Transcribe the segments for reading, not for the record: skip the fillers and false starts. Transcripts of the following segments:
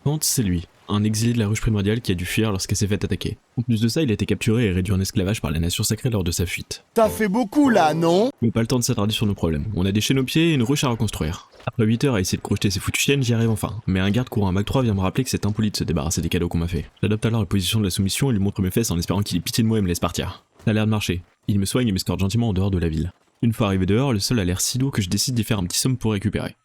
Pant, c'est lui, un exilé de la ruche primordiale qui a dû fuir lorsqu'elle s'est fait attaquer. En plus de ça, il a été capturé et réduit en esclavage par la nation sacrée lors de sa fuite. T'as fait beaucoup là, non? Mais pas le temps de s'attarder sur nos problèmes. On a des chaînes aux pieds et une ruche à reconstruire. Après 8 heures à essayer de crocheter ces foutues chiennes, j'y arrive enfin. Mais un garde courant à Mac 3 vient me rappeler que c'est impoli de se débarrasser des cadeaux qu'on m'a fait. J'adopte alors la position de la soumission et lui montre mes fesses en espérant qu'il ait pitié de moi et me laisse partir. Ça a l'air de marcher. Il me soigne et m'escorte gentiment en dehors de la ville. Une fois arrivé dehors, le sol a l'air si doux que je décide d'y faire un petit somme pour récupérer.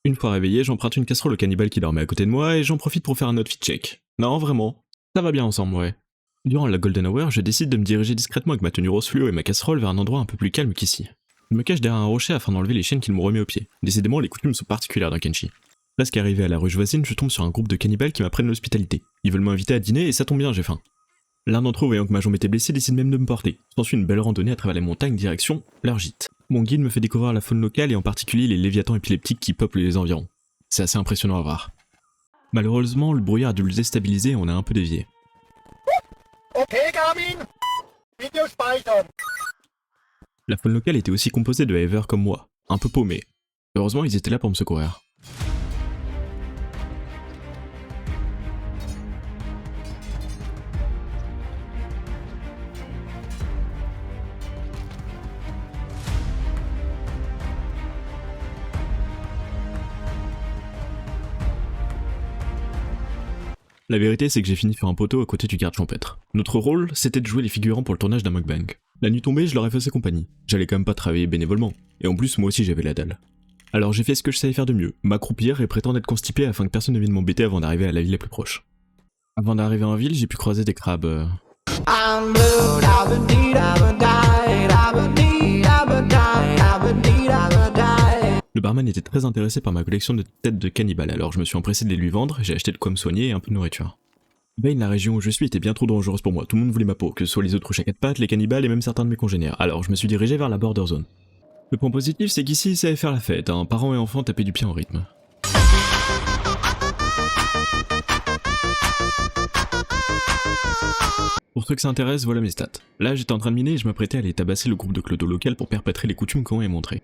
Une fois réveillé, j'emprunte une casserole au cannibale qui dormait à côté de moi et j'en profite pour faire un outfit check. Non, vraiment. Ça va bien ensemble, ouais. Durant la Golden Hour, je décide de me diriger discrètement avec ma tenue rose fluo et ma casserole vers un endroit un peu plus calme qu'ici. Je me cache derrière un rocher afin d'enlever les chaînes qu'ils m'ont remis aux pieds. Décidément, les coutumes sont particulières dans Kenshi. Presque arrivé à la ruche voisine, je tombe sur un groupe de cannibales qui m'apprennent l'hospitalité. Ils veulent m'inviter à dîner et ça tombe bien, j'ai faim. L'un d'entre eux, voyant que ma jambe était blessée, décide même de me porter. S'ensuit une belle randonnée à travers les montagnes direction leur gîte. Mon guide me fait découvrir la faune locale et en particulier les léviathans épileptiques qui peuplent les environs. C'est assez impressionnant à voir. Malheureusement, le brouillard a dû le déstabiliser et on a un peu dévié. Okay, Garmin. Video speichern. La faune locale était aussi composée de havers comme moi, un peu paumés. Heureusement, ils étaient là pour me secourir. La vérité, c'est que j'ai fini sur un poteau à côté du garde champêtre. Notre rôle, c'était de jouer les figurants pour le tournage d'un mukbang. La nuit tombée, je leur ai fait compagnie. J'allais quand même pas travailler bénévolement. Et en plus, moi aussi j'avais la dalle. Alors j'ai fait ce que je savais faire de mieux, m'accroupir et prétendre être constipé afin que personne ne vienne m'embêter avant d'arriver à la ville la plus proche. Avant d'arriver en ville, j'ai pu croiser des crabes. Le barman était très intéressé par ma collection de têtes de cannibales, alors je me suis empressé de les lui vendre, j'ai acheté de quoi me soigner et un peu de nourriture. Bane, la région où je suis était bien trop dangereuse pour moi, tout le monde voulait ma peau, que ce soit les autres à quatre pattes, les cannibales et même certains de mes congénères, alors je me suis dirigé vers la border zone. Le point positif, c'est qu'ici, ça savait faire la fête, hein. Parents et enfants tapaient du pied en rythme. Pour ceux que ça intéresse, voilà mes stats. Là, j'étais en train de miner et je m'apprêtais à aller tabasser le groupe de clodo local pour perpétrer les coutumes qu'on m'avait montrées.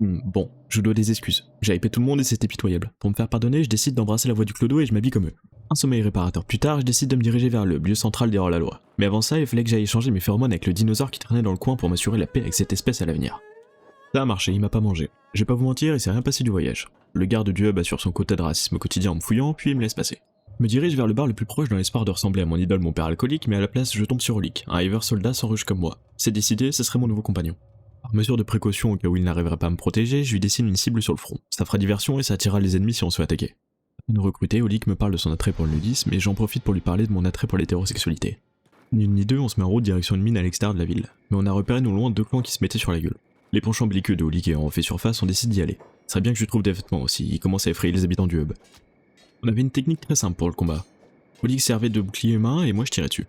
Bon, je dois des excuses. J'ai hypé tout le monde et c'était pitoyable. Pour me faire pardonner, je décide d'embrasser la voie du clodo et je m'habille comme eux. Un sommeil réparateur plus tard, je décide de me diriger vers le lieu central des hors-la-loi. Mais avant ça, il fallait que j'aille échanger mes phéromones avec le dinosaure qui traînait dans le coin pour m'assurer la paix avec cette espèce à l'avenir. Ça a marché, il m'a pas mangé. Je vais pas vous mentir, il s'est rien passé du voyage. Le garde du hub assure son quota de racisme quotidien en me fouillant, puis il me laisse passer. Je me dirige vers le bar le plus proche dans l'espoir de ressembler à mon idole, mon père alcoolique, mais à la place, je tombe sur Olik, un hiver soldat sans ruche comme moi. C'est décidé, ce serait mon nouveau compagnon. Par mesure de précaution au cas où il n'arriverait pas à me protéger, je lui dessine une cible sur le front. Ça fera diversion et ça attirera les ennemis si on se fait attaquer. Une recrutée, Olik me parle de son attrait pour le nudisme et j'en profite pour lui parler de mon attrait pour l'hétérosexualité. Ni une ni deux, on se met en route direction une mine à l'extérieur de la ville. Mais on a repéré non loin deux clans qui se mettaient sur la gueule. Les penchants belliqueux de Olik ayant refait surface, on décide d'y aller. Ce serait bien que je lui trouve des vêtements aussi, il commence à effrayer les habitants du hub. On avait une technique très simple pour le combat. Olik servait de bouclier humain et moi je tirais dessus.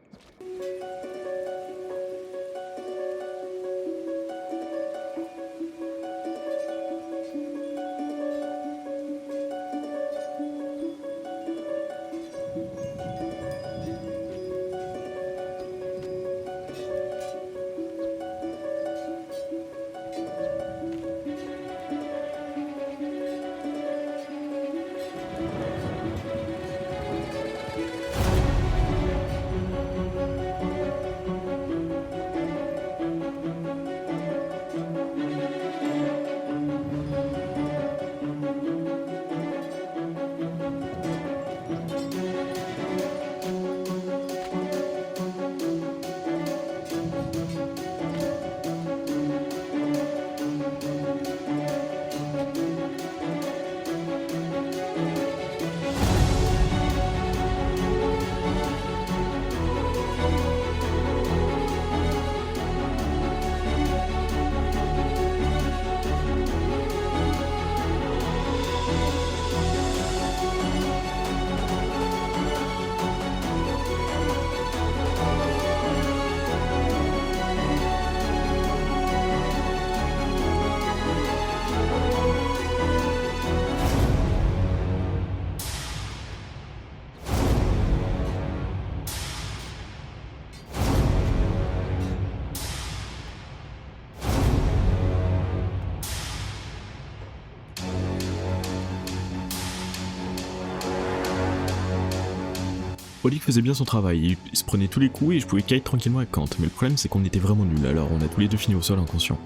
Olik faisait bien son travail, il se prenait tous les coups et je pouvais kite tranquillement avec Kant, mais le problème c'est qu'on était vraiment nuls, alors on a tous les deux fini au sol inconscients.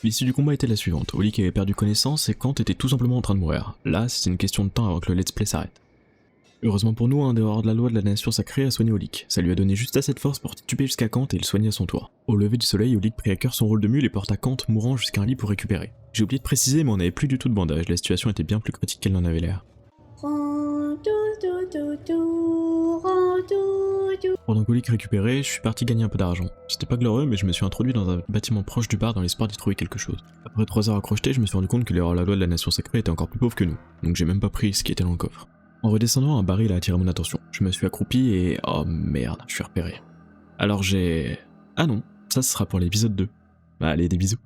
L'issue du combat était la suivante, Olik avait perdu connaissance et Kant était tout simplement en train de mourir. Là, c'était une question de temps avant que le let's play s'arrête. Heureusement pour nous, un dehors de la loi de la nation sacrée a soigné Olik. Ça lui a donné juste assez de force pour tituber jusqu'à Kant et le soigner à son tour. Au lever du soleil, Olik prit à cœur son rôle de mule et porta Kant mourant jusqu'à un lit pour récupérer. J'ai oublié de préciser, mais on n'avait plus du tout de bandage, la situation était bien plus critique qu'elle n'en avait l'air. Pendant qu'Olik récupérait, je suis parti gagner un peu d'argent. C'était pas glorieux, mais je me suis introduit dans un bâtiment proche du bar dans l'espoir d'y trouver quelque chose. Après 3 heures à crocheter, je me suis rendu compte que les hors-la-loi de la nation sacrée étaient encore plus pauvres que nous, donc j'ai même pas pris ce qui était dans le coffre. En redescendant, un baril a attiré mon attention. Je me suis accroupi et... oh merde, je suis repéré. Alors j'ai... ah non, ça ce sera pour l'épisode 2. Allez, des bisous.